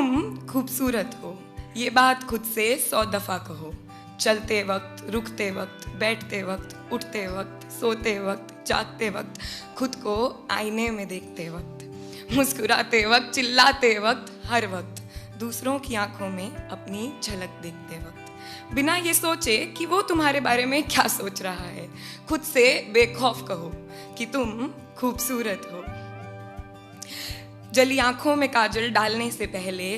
तुम खूबसूरत हो, ये बात खुद से 100 दफ़ा कहो। चलते वक्त, रुकते वक्त, बैठते वक्त, उठते वक्त, सोते वक्त, जागते वक्त, खुद को आईने में देखते वक्त, मुस्कुराते वक्त, चिल्लाते वक्त, हर वक्त, दूसरों की आंखों में अपनी झलक देखते वक्त, बिना ये सोचे कि वो तुम्हारे बारे में क्या सोच रहा है, खुद से बेखौफ कहो कि तुम खूबसूरत हो। जली आंखों में काजल डालने से पहले,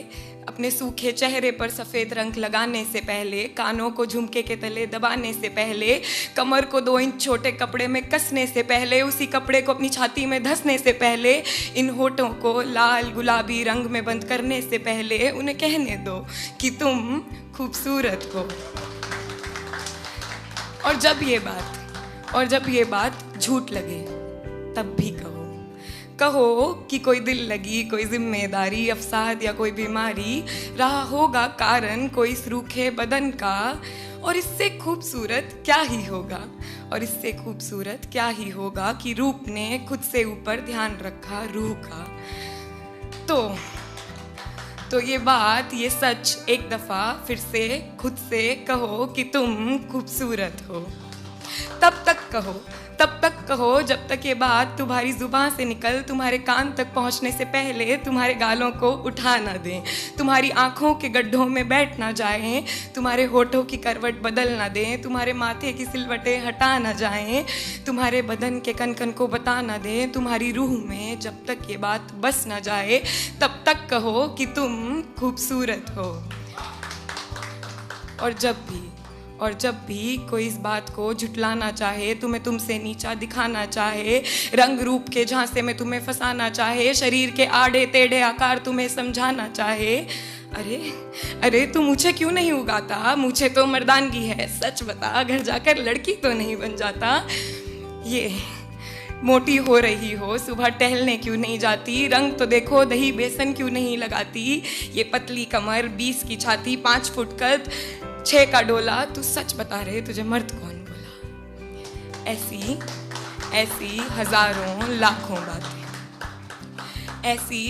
अपने सूखे चेहरे पर सफ़ेद रंग लगाने से पहले, कानों को झुमके के तले दबाने से पहले, कमर को 2 इंच छोटे कपड़े में कसने से पहले, उसी कपड़े को अपनी छाती में धंसने से पहले, इन होठों को लाल गुलाबी रंग में बंद करने से पहले उन्हें कहने दो कि तुम खूबसूरत हो। और जब ये बात झूठ लगे तब भी कहो कि कोई दिल लगी, कोई जिम्मेदारी, अवसाद या कोई बीमारी रहा होगा कारण कोई इस रूखे बदन का, और इससे खूबसूरत क्या ही होगा, और इससे खूबसूरत क्या ही होगा कि रूप ने खुद से ऊपर ध्यान रखा रूह का। तो ये बात, ये सच एक दफ़ा फिर से खुद से कहो कि तुम खूबसूरत हो। तब तक कहो जब तक ये बात तुम्हारी जुबान से निकल तुम्हारे कान तक पहुंचने से पहले तुम्हारे गालों को उठा ना दें, तुम्हारी आंखों के गड्ढों में बैठ ना जाएं, तुम्हारे होठों की करवट बदल ना दें, तुम्हारे माथे की सिलवटें हटा ना जाएं, तुम्हारे बदन के कन कन को बता ना दें, तुम्हारी रूह में जब तक ये बात बस ना जाए तब तक कहो कि तुम खूबसूरत हो। और जब भी कोई इस बात को झुटलाना चाहे, तुम्हें तुमसे नीचा दिखाना चाहे, रंग रूप के झांसे में तुम्हें फंसाना चाहे, शरीर के आड़े टेढ़े आकार तुम्हें समझाना चाहे, अरे तू मुझे क्यों नहीं उगाता, मुझे तो मर्दानगी है, सच बता घर जाकर लड़की तो नहीं बन जाता। ये मोटी हो रही हो, सुबह टहलने क्यों नहीं जाती, रंग तो देखो दही बेसन क्यों नहीं लगाती, ये पतली कमर, 20 की छाती, 5 फुट कद, 6 का डोला, तू सच बता रहे तुझे मर्द कौन बोला। ऐसी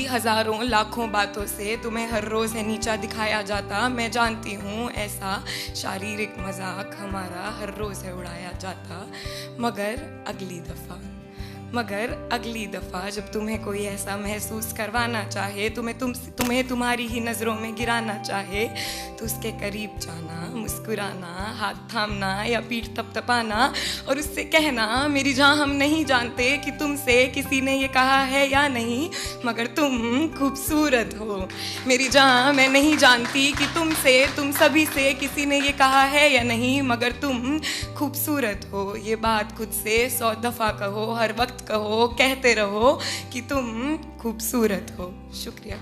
हजारों लाखों बातों से तुम्हें हर रोज़ है नीचा दिखाया जाता। मैं जानती हूँ ऐसा शारीरिक मजाक हमारा हर रोज़ है उड़ाया जाता, मगर अगली दफ़ा जब तुम्हें कोई ऐसा महसूस करवाना चाहे, तुम्हें तुम्हारी ही नज़रों में गिराना चाहे, तो उसके करीब जाना, मुस्कुराना, हाथ थामना या पीठ थपथपाना और उससे कहना, मेरी जान हम नहीं जानते कि तुमसे किसी ने ये कहा है या नहीं, मगर तुम खूबसूरत हो। मेरी जान मैं नहीं जानती कि तुम सभी से किसी ने ये कहा है या नहीं, मगर तुम खूबसूरत हो। ये बात खुद से 100 दफ़ा कहो, हर वक्त कहो, कहते रहो कि तुम खूबसूरत हो। शुक्रिया।